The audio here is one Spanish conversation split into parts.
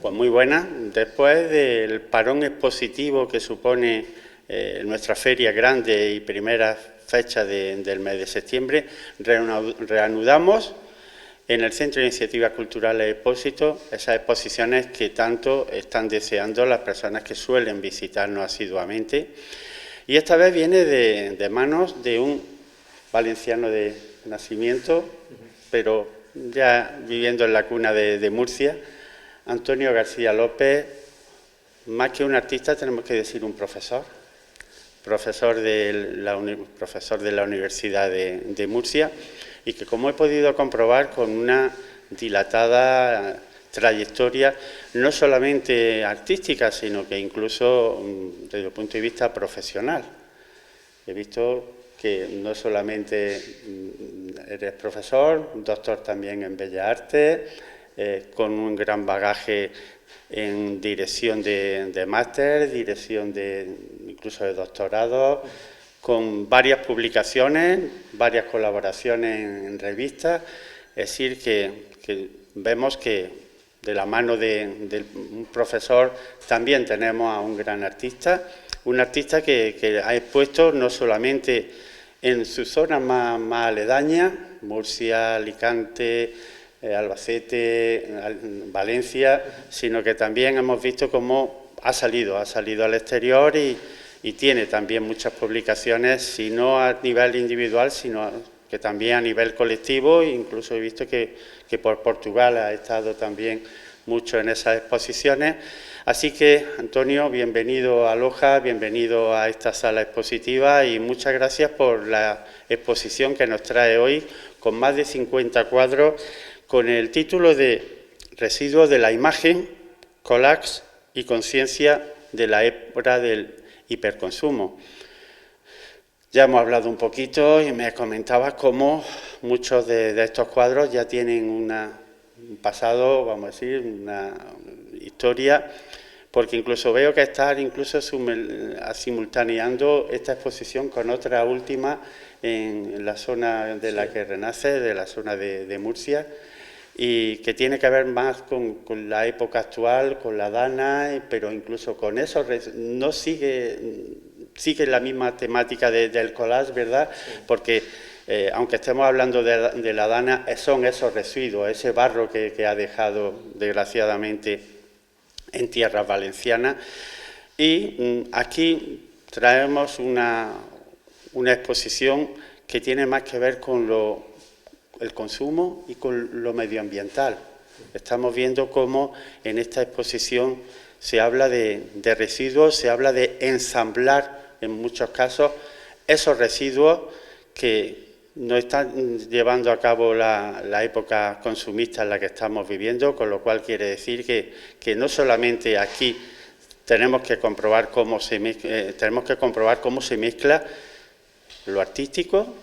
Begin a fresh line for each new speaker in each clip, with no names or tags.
Pues muy buena. Después del parón expositivo que supone nuestra feria grande y primera fecha del mes de septiembre, reanudamos en el Centro de Iniciativas Culturales Expósito esas exposiciones que tanto están deseando las personas que suelen visitarnos asiduamente. Y esta vez viene de manos de un valenciano de nacimiento, pero ya viviendo en la cuna de Murcia, Antonio García López. Más que un artista tenemos que decir un profesor de la Universidad de Murcia, y que, como he podido comprobar, con una dilatada trayectoria no solamente artística, sino que incluso desde el punto de vista profesional. He visto que no solamente eres profesor, doctor también en Bellas Artes, con un gran bagaje en dirección de máster, dirección incluso de doctorado, con varias publicaciones, varias colaboraciones en revistas. Es decir, que vemos que de la mano de un profesor también tenemos a un gran artista, un artista que ha expuesto no solamente en sus zonas más aledañas, Murcia, Alicante, Albacete, Valencia, sino que también hemos visto cómo ha salido al exterior y tiene también muchas publicaciones, si no a nivel individual, sino que también a nivel colectivo. Incluso he visto que por Portugal ha estado también mucho en esas exposiciones. Así que, Antonio, bienvenido a Loja, bienvenido a esta sala expositiva y muchas gracias por la exposición que nos trae hoy, con más de 50 cuadros, con el título de Residuos de la imagen, collage y conciencia de la época del hiperconsumo. Ya hemos hablado un poquito y me comentabas cómo muchos de estos cuadros ya tienen un pasado, vamos a decir, una historia, porque incluso veo que estás simultaneando esta exposición con otra última en la zona de la que renace, de la zona de Murcia, y que tiene que ver más con la época actual, con la Dana, pero incluso con eso no sigue la misma temática del collage, ¿verdad? Sí. Porque aunque estemos hablando de la Dana, son esos residuos, ese barro que ha dejado desgraciadamente en tierras valencianas. Y aquí traemos una exposición que tiene más que ver con el consumo y con lo medioambiental. Estamos viendo cómo en esta exposición se habla de residuos, se habla de ensamblar en muchos casos esos residuos que nos están llevando a cabo la época consumista en la que estamos viviendo, con lo cual quiere decir que no solamente aquí tenemos que comprobar cómo se mezcla lo artístico,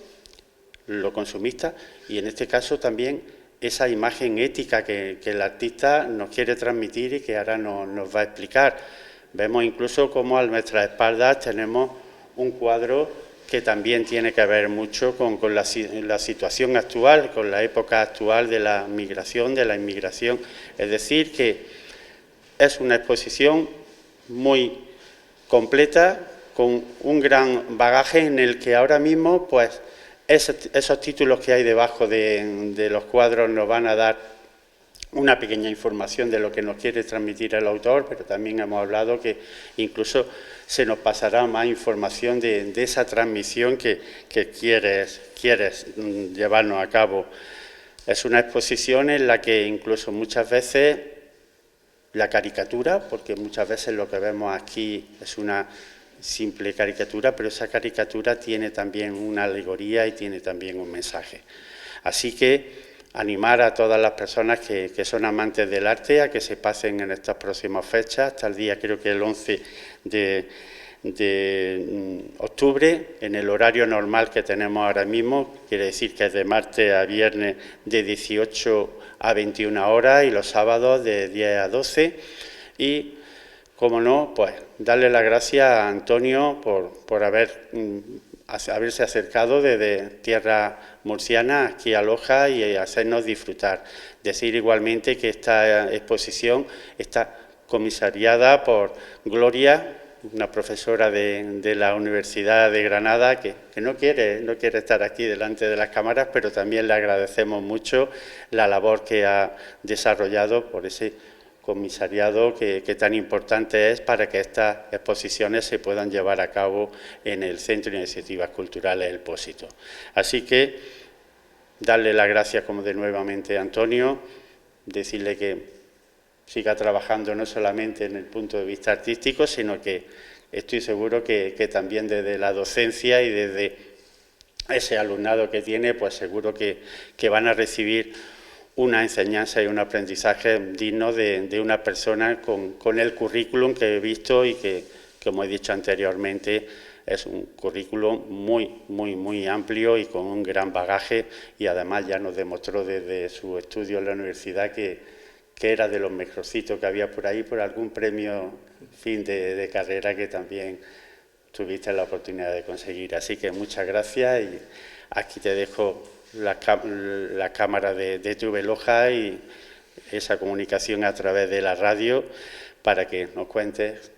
lo consumista, y en este caso también esa imagen ética que el artista nos quiere transmitir y que ahora nos va a explicar. Vemos incluso cómo a nuestras espaldas tenemos un cuadro que también tiene que ver mucho con la situación actual, con la época actual de la migración, de la inmigración. Es decir, que es una exposición muy completa, con un gran bagaje en el que ahora mismo, pues, esos títulos que hay debajo de los cuadros nos van a dar una pequeña información de lo que nos quiere transmitir el autor, pero también hemos hablado que incluso se nos pasará más información de esa transmisión que quieres llevarnos a cabo. Es una exposición en la que incluso muchas veces la caricatura, porque muchas veces lo que vemos aquí es una simple caricatura, pero esa caricatura tiene también una alegoría y tiene también un mensaje. Así que animar a todas las personas que son amantes del arte a que se pasen en estas próximas fechas, hasta el día, creo que el 11 de octubre, en el horario normal que tenemos ahora mismo, quiere decir que es de martes a viernes de 18 a 21 horas y los sábados de 10 a 12. Y, como no, pues darle las gracias a Antonio por haber haberse acercado desde tierra murciana aquí a Loja y hacernos disfrutar. Decir igualmente que esta exposición está comisariada por Gloria, una profesora de la Universidad de Granada que no quiere estar aquí delante de las cámaras, pero también le agradecemos mucho la labor que ha desarrollado por ese comisariado que tan importante es para que estas exposiciones se puedan llevar a cabo en el Centro de Iniciativas Culturales El Pósito. Así que darle las gracias como de nuevamente a Antonio, decirle que siga trabajando no solamente en el punto de vista artístico, sino que estoy seguro que también desde la docencia y desde ese alumnado que tiene, pues seguro que van a recibir una enseñanza y un aprendizaje digno de una persona con el currículum que he visto y que, como he dicho anteriormente, es un currículum muy amplio y con un gran bagaje, y además ya nos demostró desde su estudio en la universidad que era de los mejorcitos que había por ahí, por algún premio fin de carrera que también tuviste la oportunidad de conseguir. Así que muchas gracias, y aquí te dejo la cámara de TV Loja y esa comunicación a través de la radio para que nos cuentes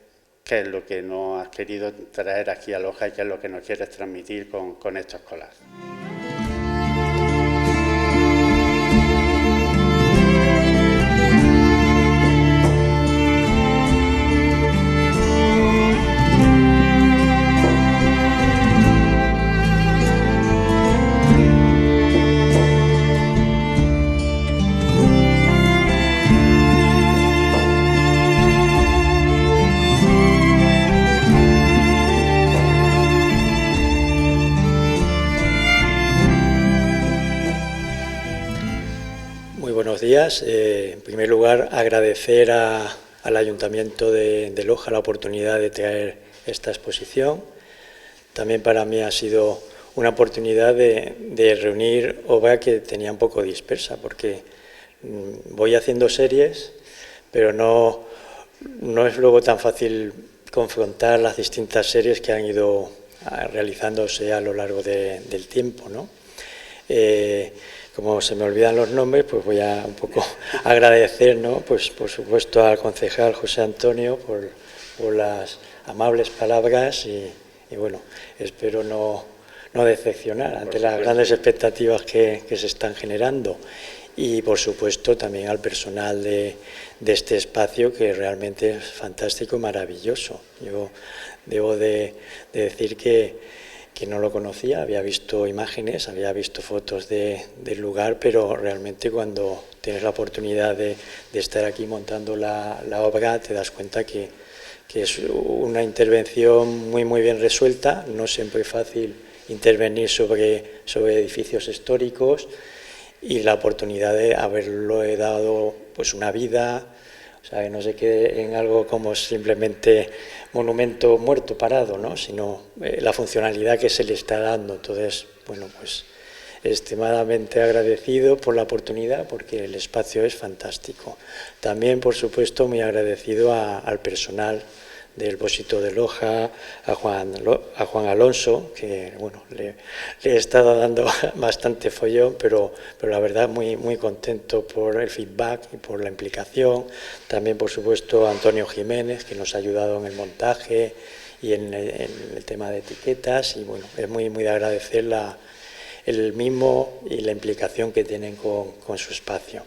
qué es lo que nos has querido traer aquí a Loja y qué es lo que nos quieres transmitir con estos collages.
Buenos días. En primer lugar, agradecer al Ayuntamiento de Loja la oportunidad de traer esta exposición. También para mí ha sido una oportunidad de reunir obra que tenía un poco dispersa, porque voy haciendo series, pero no es luego tan fácil confrontar las distintas series que han ido realizándose a lo largo del tiempo, ¿no? Como se me olvidan los nombres, pues voy a un poco agradecer, ¿no? Pues por supuesto al concejal José Antonio por las amables palabras y bueno, espero no decepcionar ante las grandes expectativas que se están generando. Y por supuesto también al personal de este espacio, que realmente es fantástico y maravilloso. Yo debo de decir que no lo conocía, había visto imágenes, había visto fotos del lugar, pero realmente cuando tienes la oportunidad de estar aquí montando la obra, te das cuenta que es una intervención muy bien resuelta. No siempre es fácil intervenir sobre edificios históricos, y la oportunidad de haberlo dado pues una vida, o sea, que no se quede en algo como simplemente monumento muerto, parado, ¿no? Sino la funcionalidad que se le está dando. Entonces, bueno, pues extremadamente agradecido por la oportunidad, porque el espacio es fantástico. También, por supuesto, muy agradecido al personal del Pósito de Loja, a Juan Alonso, que bueno, le he estado dando bastante follón, pero la verdad muy contento por el feedback y por la implicación. También, por supuesto, a Antonio Jiménez, que nos ha ayudado en el montaje y en el tema de etiquetas, y bueno, es muy de agradecer el mimo y la implicación que tienen con su espacio.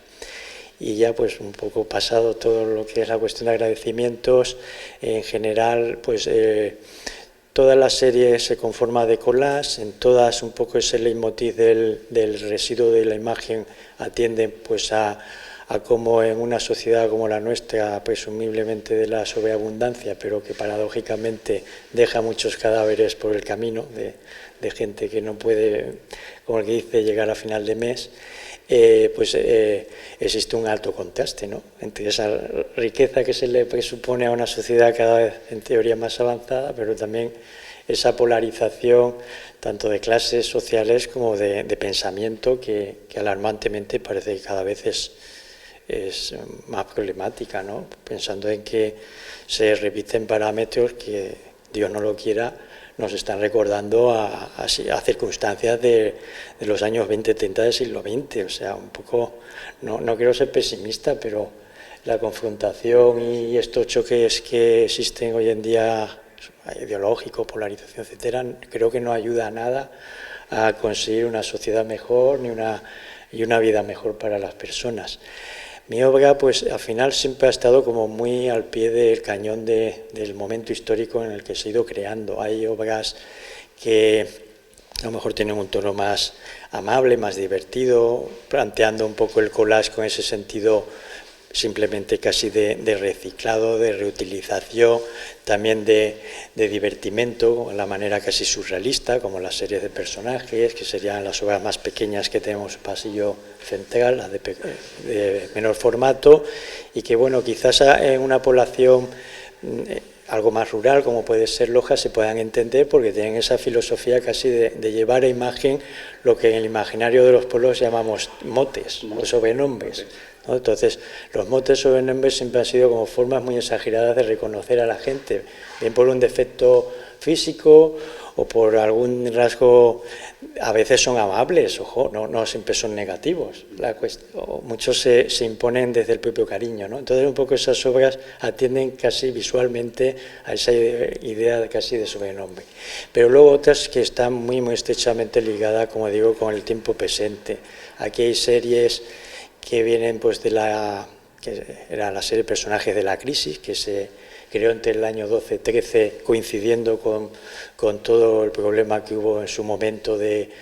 Y ya pues un poco pasado todo lo que es la cuestión de agradecimientos, en general pues toda la serie se conforma de collages, en todas un poco ese leitmotiv del residuo de la imagen atiende pues a cómo en una sociedad como la nuestra, presumiblemente de la sobreabundancia, pero que paradójicamente deja muchos cadáveres por el camino de gente que no puede, como el que dice, llegar a final de mes, existe un alto contraste, ¿no?, entre esa riqueza que se le presupone a una sociedad cada vez en teoría más avanzada, pero también esa polarización tanto de clases sociales como de pensamiento que alarmantemente parece que cada vez es más problemática, ¿no?, pensando en que se repiten parámetros que, Dios no lo quiera, nos están recordando a circunstancias de los años 20-30 del siglo XX. O sea, un poco, no quiero ser pesimista, pero la confrontación y estos choques que existen hoy en día, ideológicos, polarización, etcétera, creo que no ayuda a nada a conseguir una sociedad mejor y una vida mejor para las personas. Mi obra, pues al final siempre ha estado como muy al pie del cañón del momento histórico en el que se ha ido creando. Hay obras que a lo mejor tienen un tono más amable, más divertido, planteando un poco el collage con ese sentido simplemente casi de reciclado, de reutilización, también de divertimento, la manera casi surrealista, como las series de personajes, que serían las obras más pequeñas que tenemos, pasillo central, las de menor formato, y que bueno, quizás en una población algo más rural, como puede ser Loja, se puedan entender porque tienen esa filosofía casi de llevar a imagen lo que en el imaginario de los pueblos llamamos motes o sobrenombres, ¿no? Entonces, los motes sobrenombres siempre han sido como formas muy exageradas de reconocer a la gente, bien por un defecto físico o por algún rasgo. A veces son amables, ojo, no siempre son negativos. Muchos se imponen desde el propio cariño, ¿no? Entonces, un poco esas obras atienden casi visualmente a esa idea casi de sobrenombre. Pero luego otras que están muy estrechamente ligadas, como digo, con el tiempo presente. Aquí hay series que vienen pues que era la serie Personajes de la Crisis, que se creó entre el año 12-13, coincidiendo con todo el problema que hubo en su momento de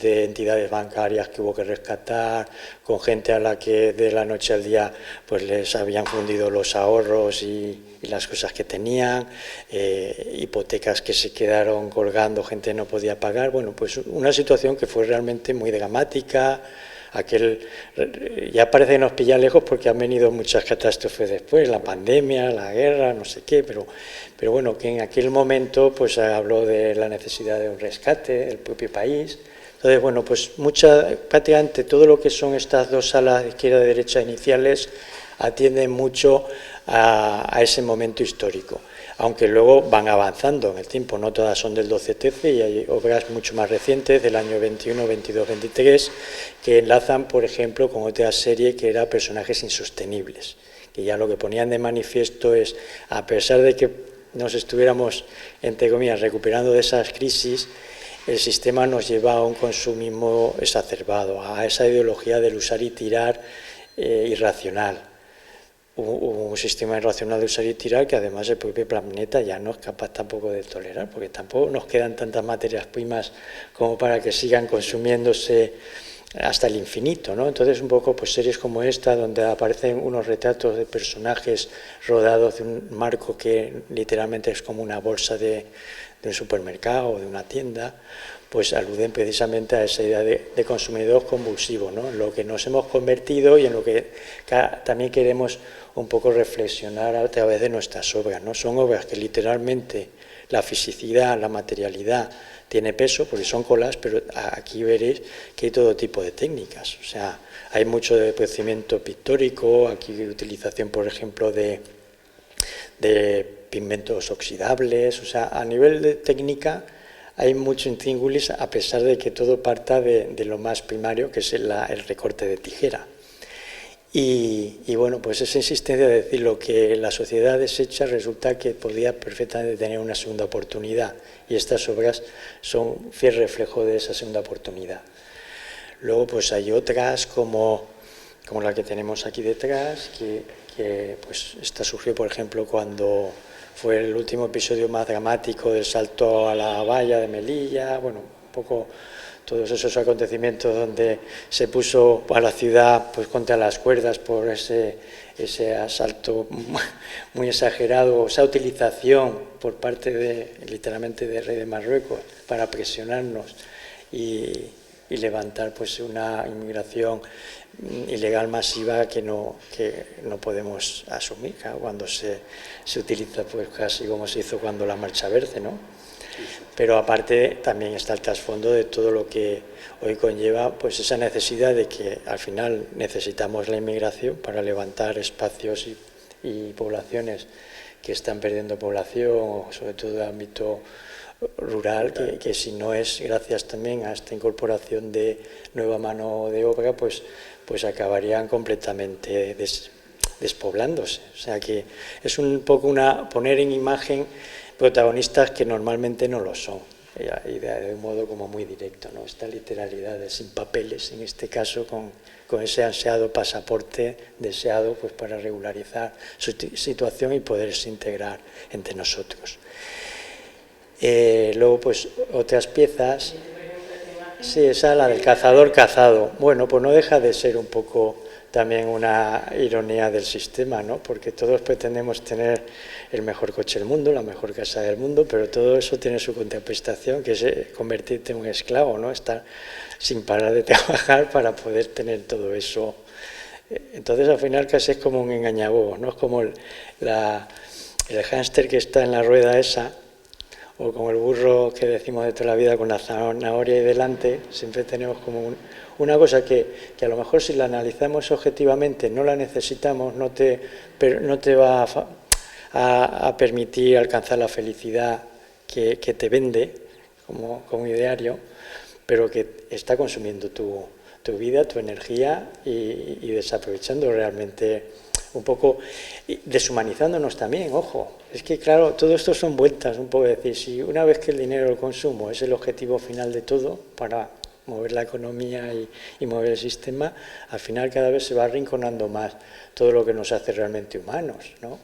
entidades bancarias que hubo que rescatar, con gente a la que de la noche al día pues les habían fundido los ahorros y las cosas que tenían, hipotecas que se quedaron colgando, gente no podía pagar. Bueno, pues una situación que fue realmente muy dramática. Ya parece que nos pilla lejos porque han venido muchas catástrofes después, la pandemia, la guerra, no sé qué, pero bueno, que en aquel momento pues habló de la necesidad de un rescate del propio país. Entonces, bueno, pues prácticamente todo lo que son estas dos salas de izquierda y derecha iniciales atienden mucho a ese momento histórico, aunque luego van avanzando en el tiempo, no todas son del 12-13 y hay obras mucho más recientes del año 21, 22, 23 que enlazan, por ejemplo, con otra serie que era Personajes insostenibles, que ya lo que ponían de manifiesto es, a pesar de que nos estuviéramos, entre comillas, recuperando de esas crisis, el sistema nos lleva a un consumismo exacerbado, a esa ideología del usar y tirar irracional. Un sistema irracional de usar y tirar que además el propio planeta ya no es capaz tampoco de tolerar, porque tampoco nos quedan tantas materias primas como para que sigan consumiéndose hasta el infinito, ¿no? Entonces un poco pues series como esta, donde aparecen unos retratos de personajes rodados de un marco que literalmente es como una bolsa de un supermercado o de una tienda, pues aluden precisamente a esa idea de consumidor convulsivo, ¿no? En lo que nos hemos convertido y en lo que también queremos un poco reflexionar a través de nuestras obras, ¿no? Son obras que literalmente la fisicidad, la materialidad tiene peso, porque son colas, pero aquí veréis que hay todo tipo de técnicas. O sea, hay mucho de procedimiento pictórico, aquí utilización, por ejemplo, de pigmentos oxidables. O sea, a nivel de técnica hay mucho intríngulis, a pesar de que todo parta de lo más primario, que es el recorte de tijera. Y bueno, pues esa insistencia de decir lo que la sociedad desecha resulta que podía perfectamente tener una segunda oportunidad, y estas obras son fiel reflejo de esa segunda oportunidad. Luego pues hay otras como la que tenemos aquí detrás, que pues esta surgió por ejemplo cuando fue el último episodio más dramático del salto a la valla de Melilla, bueno, un poco todos esos acontecimientos donde se puso a la ciudad pues contra las cuerdas por ese asalto muy exagerado, esa utilización por parte literalmente del rey de Marruecos para presionarnos y levantar pues una inmigración ilegal masiva que no podemos asumir, claro, cuando se utiliza pues casi como se hizo cuando la Marcha Verde, ¿no? Pero aparte también está el trasfondo de todo lo que hoy conlleva pues esa necesidad de que al final necesitamos la inmigración para levantar espacios y poblaciones que están perdiendo población, sobre todo en el ámbito rural, que si no es gracias también a esta incorporación de nueva mano de obra, pues acabarían completamente despoblándose. O sea que es un poco poner en imagen protagonistas que normalmente no lo son, y de un modo como muy directo, ¿no? Esta literalidad de sin papeles, en este caso con ese ansiado pasaporte deseado pues para regularizar su situación y poderse integrar entre nosotros. Luego, pues, otras piezas. Sí, esa, la del cazador cazado. Bueno, pues no deja de ser un poco también una ironía del sistema, ¿no? Porque todos pretendemos tener el mejor coche del mundo, la mejor casa del mundo, pero todo eso tiene su contraprestación, que es convertirte en un esclavo, ¿no? Estar sin parar de trabajar para poder tener todo eso. Entonces, al final, casi es como un engañabobos, ¿no? Es como el hámster que está en la rueda esa, o como el burro que decimos de toda la vida con la zanahoria ahí delante. Siempre tenemos como una cosa que a lo mejor si la analizamos objetivamente no la necesitamos, no te va a permitir alcanzar la felicidad que te vende como ideario, pero que está consumiendo tu vida, tu energía y desaprovechando realmente un poco, deshumanizándonos también, ojo. Es que, claro, todo esto son vueltas, un poco decir, si una vez que el dinero, el consumo, es el objetivo final de todo, para mover la economía y mover el sistema, al final cada vez se va arrinconando más todo lo que nos hace realmente humanos, ¿no?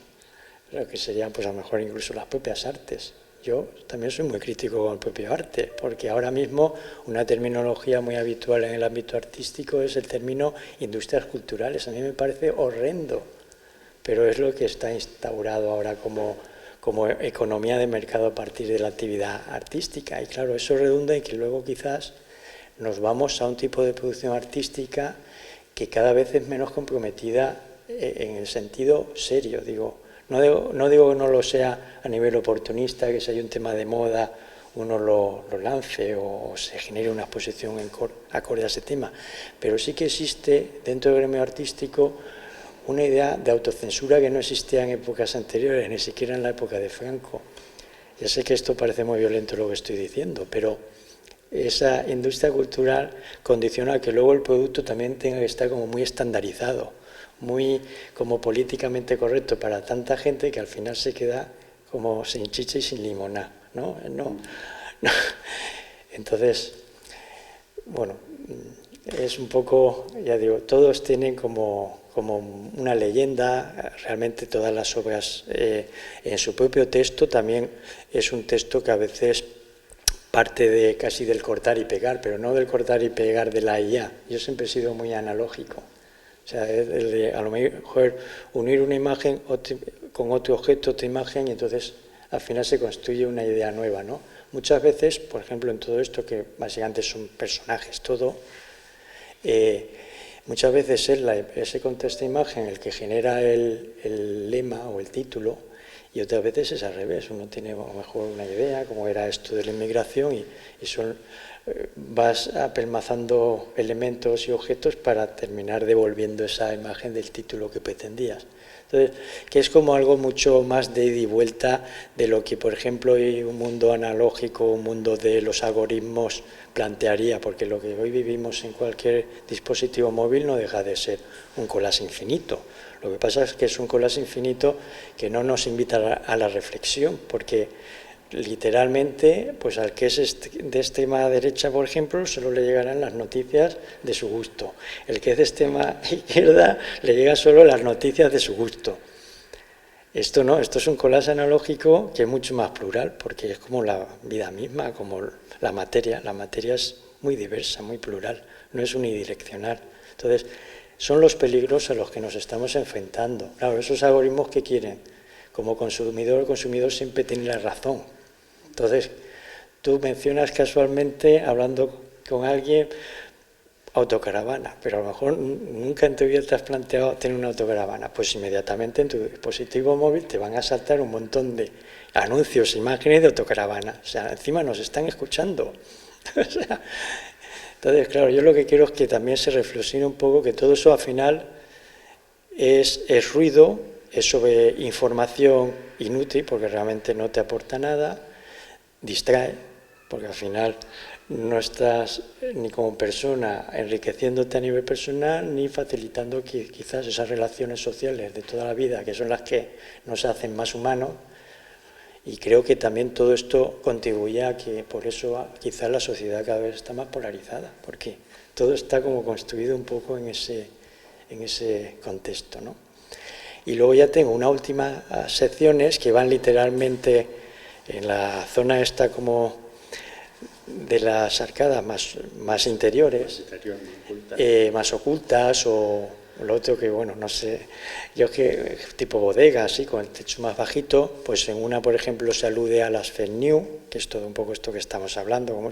Lo que serían, pues a lo mejor incluso las propias artes. Yo también soy muy crítico con el propio arte, porque ahora mismo una terminología muy habitual en el ámbito artístico es el término industrias culturales. A mí me parece horrendo, pero es lo que está instaurado ahora como economía de mercado a partir de la actividad artística. Y claro, eso redunda en que luego quizás nos vamos a un tipo de producción artística que cada vez es menos comprometida en el sentido serio, digo. No digo que no lo sea a nivel oportunista, que si hay un tema de moda uno lo lance o se genere una exposición acorde a ese tema, pero sí que existe dentro del gremio artístico una idea de autocensura que no existía en épocas anteriores, ni siquiera en la época de Franco. Ya sé que esto parece muy violento lo que estoy diciendo, pero esa industria cultural condiciona a que luego el producto también tenga que estar como muy estandarizado, muy como políticamente correcto para tanta gente que al final se queda como sin chicha y sin limoná, ¿no? Entonces, bueno, es un poco, ya digo, todos tienen como una leyenda, realmente todas las obras en su propio texto también es un texto que a veces parte casi del cortar y pegar, pero no del cortar y pegar de la IA. Yo siempre he sido muy analógico. O sea, el de a lo mejor unir una imagen con otro objeto, otra imagen, y entonces al final se construye una idea nueva, ¿no? Muchas veces, por ejemplo, en todo esto, que básicamente son personajes, todo, muchas veces es ese contexto de imagen el que genera el lema o el título, y otras veces es al revés. Uno tiene a lo mejor una idea, como era esto de la inmigración, y vas apelmazando elementos y objetos para terminar devolviendo esa imagen del título que pretendías. Entonces, que es como algo mucho más de ida y vuelta de lo que, por ejemplo, un mundo analógico, un mundo de los algoritmos plantearía, porque lo que hoy vivimos en cualquier dispositivo móvil no deja de ser un collage infinito. Lo que pasa es que es un collage infinito que no nos invita a la reflexión, porque literalmente, pues al que es de extrema derecha, por ejemplo, solo le llegarán las noticias de su gusto. El que es de extrema izquierda le llegan solo las noticias de su gusto. Esto no, esto es un collage analógico que es mucho más plural, porque es como la vida misma, como la materia. La materia es muy diversa, muy plural, no es unidireccional. Entonces, son los peligros a los que nos estamos enfrentando. Claro, esos algoritmos que quieren, como consumidor, el consumidor siempre tiene la razón. Entonces, tú mencionas casualmente, hablando con alguien, autocaravana, pero a lo mejor nunca en tu vida te has planteado tener una autocaravana. Pues inmediatamente en tu dispositivo móvil te van a saltar un montón de anuncios, imágenes de autocaravana. O sea, encima nos están escuchando. O sea, entonces, claro, yo lo que quiero es que también se reflexione un poco que todo eso al final es ruido, es sobre información inútil, porque realmente no te aporta nada, distrae, porque al final no estás ni como persona enriqueciéndote a nivel personal, ni facilitando quizás esas relaciones sociales de toda la vida, que son las que nos hacen más humanos. Y creo que también todo esto contribuye a que, por eso quizás la sociedad cada vez está más polarizada, porque todo está como construido un poco en ese contexto, ¿no? Y luego ya tengo unas últimas secciones que van literalmente en la zona esta como de las arcadas más interiores, más ocultas, o lo otro que, bueno, no sé, yo que tipo bodega, así, con el techo más bajito, pues en una, por ejemplo, se alude a las fake news, que es todo un poco esto que estamos hablando, como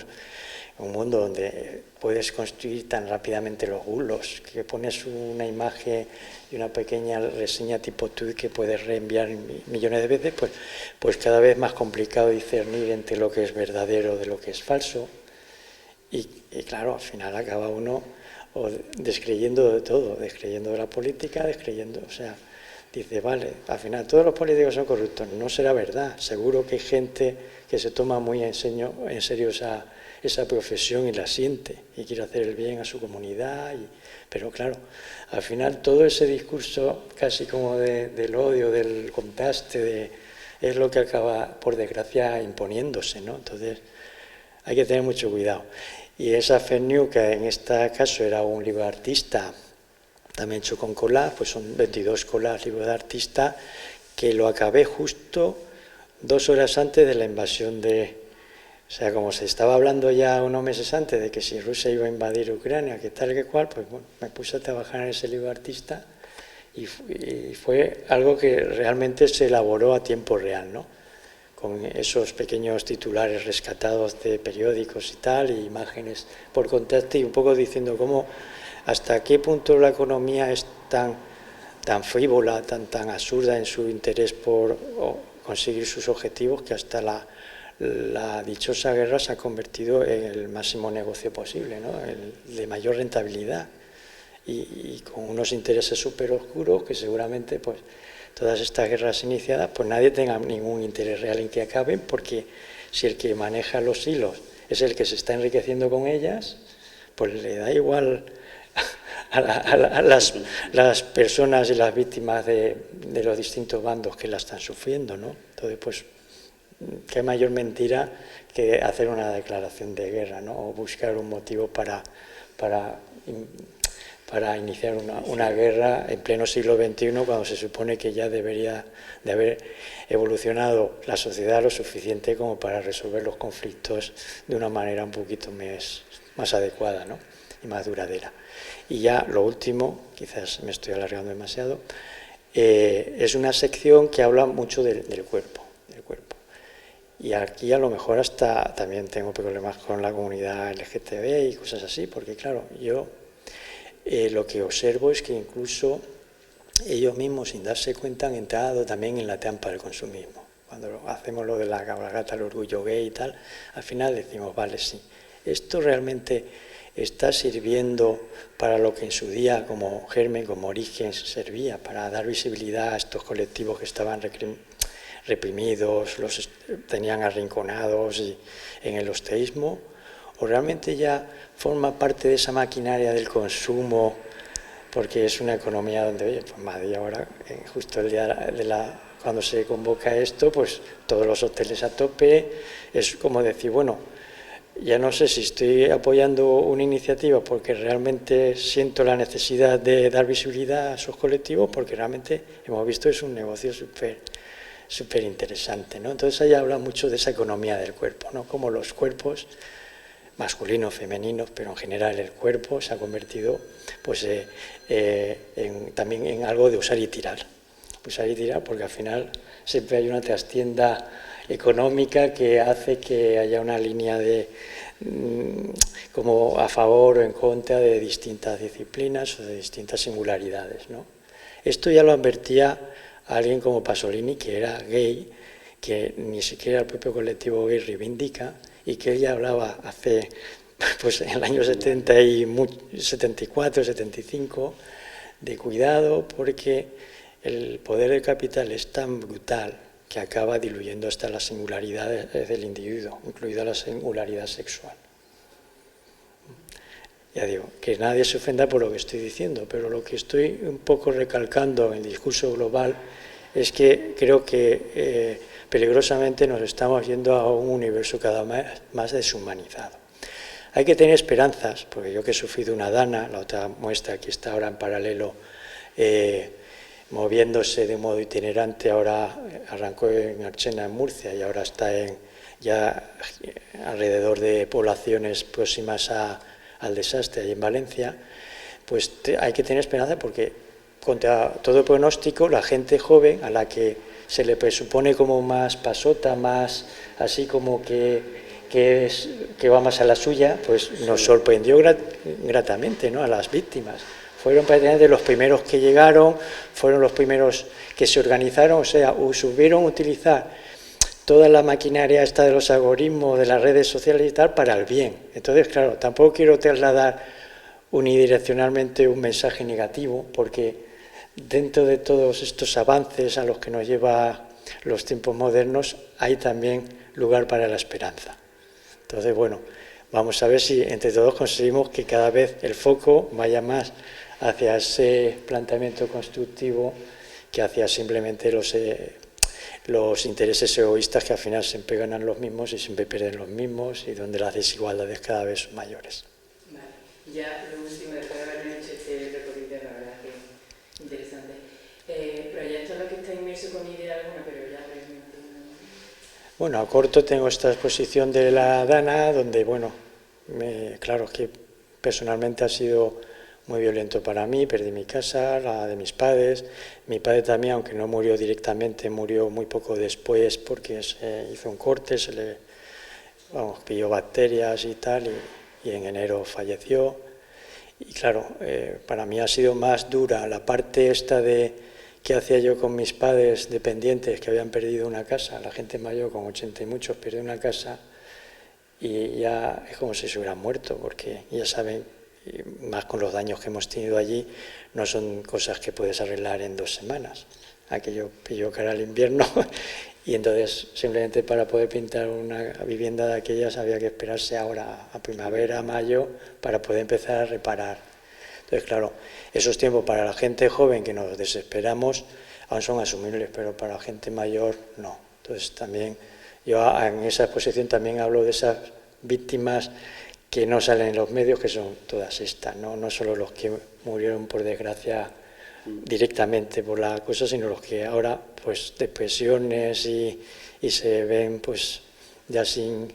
un mundo donde puedes construir tan rápidamente los bulos, que pones una imagen y una pequeña reseña tipo tweet que puedes reenviar millones de veces, pues cada vez más complicado discernir entre lo que es verdadero de lo que es falso. Y claro, al final acaba uno descreyendo de todo, descreyendo de la política, descreyendo, o sea, dice, vale, al final todos los políticos son corruptos. No será verdad, seguro que hay gente que se toma muy en serio esa profesión y la siente y quiere hacer el bien a su comunidad, pero claro, al final todo ese discurso casi como del odio, del contraste, es lo que acaba, por desgracia, imponiéndose, ¿no? Entonces hay que tener mucho cuidado. Y esa fake news, que en este caso era un libro de artista, también hecho con collage, pues son 22 collages, libro de artista, que lo acabé justo 2 horas antes de la invasión o sea, como se estaba hablando ya unos meses antes de que si Rusia iba a invadir Ucrania, que tal, que cual, pues bueno, me puse a trabajar en ese libro de artista y fue algo que realmente se elaboró a tiempo real, ¿no? Con esos pequeños titulares rescatados de periódicos y tal, y imágenes por contraste, y un poco diciendo cómo, hasta qué punto la economía es tan frívola, tan absurda en su interés por conseguir sus objetivos, que hasta la dichosa guerra se ha convertido en el máximo negocio posible, ¿no? El de mayor rentabilidad, y con unos intereses súper oscuros que seguramente, pues, todas estas guerras iniciadas, pues nadie tenga ningún interés real en que acaben, porque si el que maneja los hilos es el que se está enriqueciendo con ellas, pues le da igual a las personas y las víctimas de los distintos bandos que la están sufriendo, ¿no? Entonces, pues, qué mayor mentira que hacer una declaración de guerra, ¿no? O buscar un motivo para iniciar una guerra en pleno siglo XXI, cuando se supone que ya debería de haber evolucionado la sociedad lo suficiente como para resolver los conflictos de una manera un poquito más adecuada, ¿no? Y más duradera. Y ya lo último, quizás me estoy alargando demasiado, es una sección que habla mucho del cuerpo. Y aquí a lo mejor hasta también tengo problemas con la comunidad LGTB y cosas así, porque claro, yo lo que observo es que incluso ellos mismos, sin darse cuenta, han entrado también en la trampa del consumismo. Cuando hacemos lo de la cabalgata, el orgullo gay y tal, al final decimos, vale, sí, esto realmente está sirviendo para lo que en su día como germen, como origen servía, para dar visibilidad a estos colectivos que estaban reprimidos, los tenían arrinconados y en el ostracismo, o realmente ya forma parte de esa maquinaria del consumo, porque es una economía donde, oye, pues Madrid ahora, justo el día cuando se convoca esto, pues todos los hoteles a tope, es como decir, bueno, ya no sé si estoy apoyando una iniciativa porque realmente siento la necesidad de dar visibilidad a esos colectivos, porque realmente hemos visto es un negocio súper interesante, ¿no? Entonces ahí habla mucho de esa economía del cuerpo, ¿no? Como los cuerpos masculinos, femeninos, pero en general el cuerpo se ha convertido, pues, también en algo de usar y tirar. Usar y tirar, porque al final siempre hay una trastienda económica que hace que haya una línea como a favor o en contra de distintas disciplinas o de distintas singularidades, ¿no? Esto ya lo advertía alguien como Pasolini, que era gay, que ni siquiera el propio colectivo gay reivindica, y que ella hablaba hace, pues en el año 74, 75, de cuidado, porque el poder del capital es tan brutal que acaba diluyendo hasta las singularidades del individuo, incluida la singularidad sexual. Ya digo, que nadie se ofenda por lo que estoy diciendo, pero lo que estoy un poco recalcando en el discurso global es que creo que peligrosamente nos estamos yendo a un universo cada vez más deshumanizado. Hay que tener esperanzas, porque yo que he sufrido una dana, la otra muestra que está ahora en paralelo, moviéndose de modo itinerante, ahora arrancó en Archena, en Murcia, y ahora está ya alrededor de poblaciones próximas al desastre, ahí en Valencia, pues hay que tener esperanza porque contra todo pronóstico la gente joven a la que se le presupone como más pasota, más así como que va más a la suya, pues nos sorprendió gratamente, ¿no?, a las víctimas. Fueron prácticamente los primeros que llegaron, fueron los primeros que se organizaron, o sea, supieron utilizar toda la maquinaria esta de los algoritmos, de las redes sociales y tal, para el bien. Entonces, claro, tampoco quiero trasladar unidireccionalmente un mensaje negativo, porque dentro de todos estos avances a los que nos lleva los tiempos modernos, hay también lugar para la esperanza. Entonces, bueno, vamos a ver si entre todos conseguimos que cada vez el foco vaya más hacia ese planteamiento constructivo que hacia simplemente los intereses egoístas que al final siempre ganan los mismos y siempre pierden los mismos y donde las desigualdades cada vez son mayores.
Vale. Ya lo último, después de haber hecho este recorrido, la verdad que interesante. ¿Proyectos en los que está inmerso con idea alguna, pero ya brevemente?
Bueno, a corto tengo esta exposición de la Dana, donde, bueno, claro que personalmente ha sido muy violento para mí, perdí mi casa, la de mis padres. Mi padre también, aunque no murió directamente, murió muy poco después porque se hizo un corte, se le pilló bacterias y tal, y en enero falleció. Y claro, para mí ha sido más dura la parte esta de qué hacía yo con mis padres dependientes que habían perdido una casa. La gente mayor con 80 y muchos pierde una casa y ya es como si se hubieran muerto, porque ya saben, más con los daños que hemos tenido allí, no son cosas que puedes arreglar en 2 semanas. Aquello pilló cara al invierno y entonces simplemente para poder pintar una vivienda de aquellas había que esperarse ahora a primavera, a mayo, para poder empezar a reparar. Entonces, claro, esos tiempos para la gente joven que nos desesperamos aún son asumibles, pero para la gente mayor no. Entonces también yo en esa exposición también hablo de esas víctimas que no salen en los medios, que son todas estas, no solo los que murieron por desgracia directamente por la cosa, sino los que ahora, pues, depresiones y se ven, pues, ya sin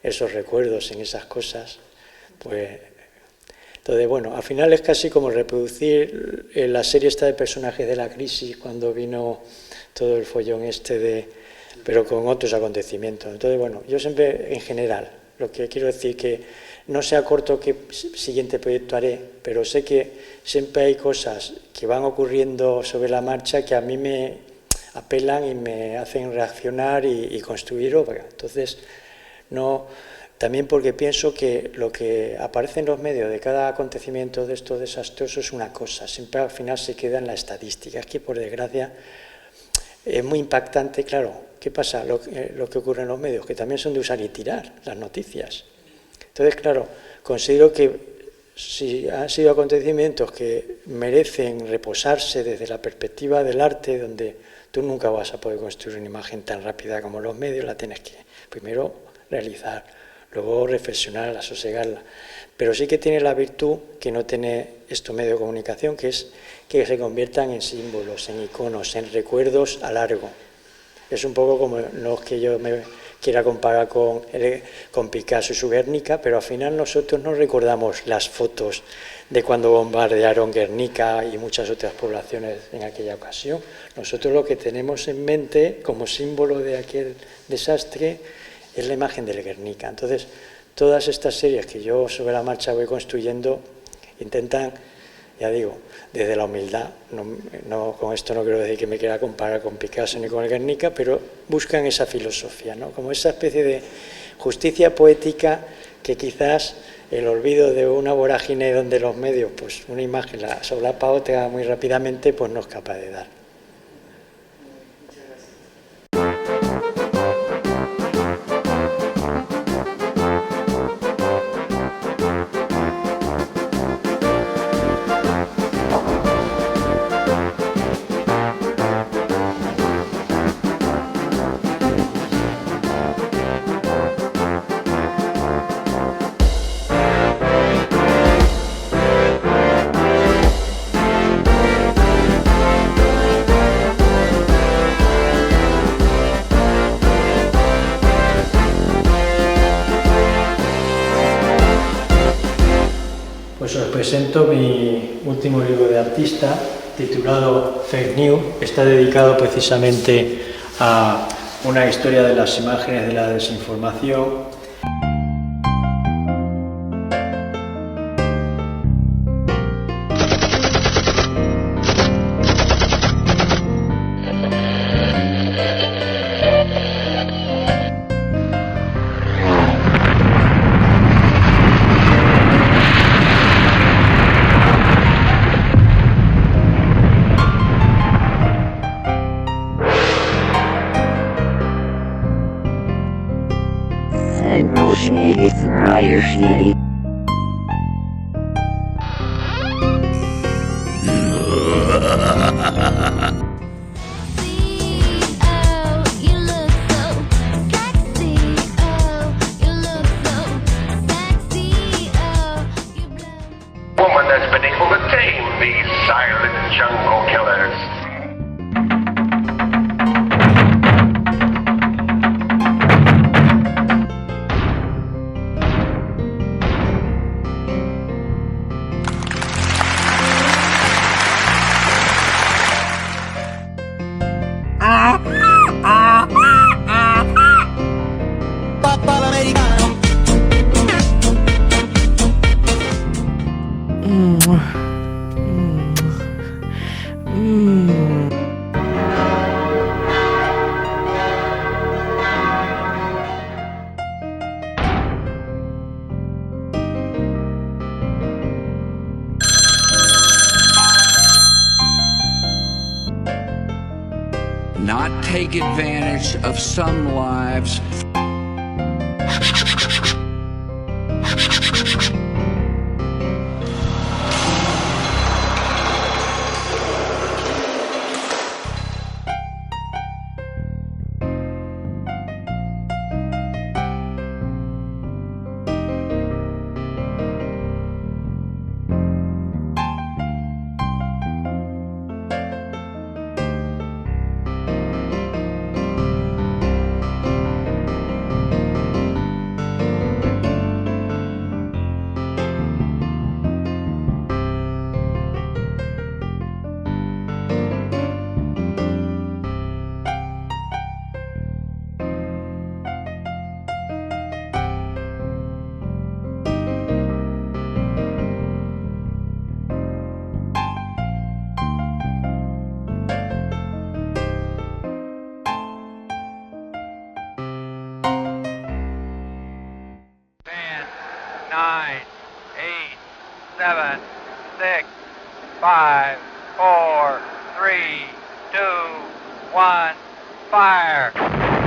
esos recuerdos, sin esas cosas, pues. Entonces, bueno, al final es casi como reproducir la serie esta de personajes de la crisis, cuando vino todo el follón pero con otros acontecimientos. Entonces, bueno, yo siempre, en general, lo que quiero decir que no sé a corto qué siguiente proyecto haré, pero sé que siempre hay cosas que van ocurriendo sobre la marcha que a mí me apelan y me hacen reaccionar y construir obra. Entonces, también porque pienso que lo que aparece en los medios de cada acontecimiento de estos desastrosos es una cosa, siempre al final se queda en la estadística. Es que, por desgracia, es muy impactante, claro. ¿Qué pasa? Lo que ocurre en los medios, que también son de usar y tirar las noticias. Entonces, claro, considero que si han sido acontecimientos que merecen reposarse desde la perspectiva del arte, donde tú nunca vas a poder construir una imagen tan rápida como los medios, la tienes que primero realizar, luego reflexionar, sosegarla. Pero sí que tiene la virtud que no tiene estos medios de comunicación, que es que se conviertan en símbolos, en iconos, en recuerdos a largo. Es un poco como, no es que yo me quiera comparar con Picasso y su Guernica, pero al final nosotros no recordamos las fotos de cuando bombardearon Guernica y muchas otras poblaciones en aquella ocasión. Nosotros lo que tenemos en mente como símbolo de aquel desastre es la imagen del Guernica. Entonces, todas estas series que yo sobre la marcha voy construyendo intentan, ya digo, desde la humildad, con esto no quiero decir que me quiera comparar con Picasso ni con el Guernica, pero buscan esa filosofía, ¿no? Como esa especie de justicia poética que quizás el olvido de una vorágine donde los medios, pues una imagen la solapa otra muy rápidamente, pues no es capaz de dar.
Muchas gracias.
presento mi último libro de artista, titulado Fake News. Está dedicado precisamente a una historia de las imágenes de la desinformación.
Woman that's been able to tame these silent jungle killers.
Not take advantage of some lives.
Nine, 8, 7, 6, 5, 4, 3, 2, 1, fire!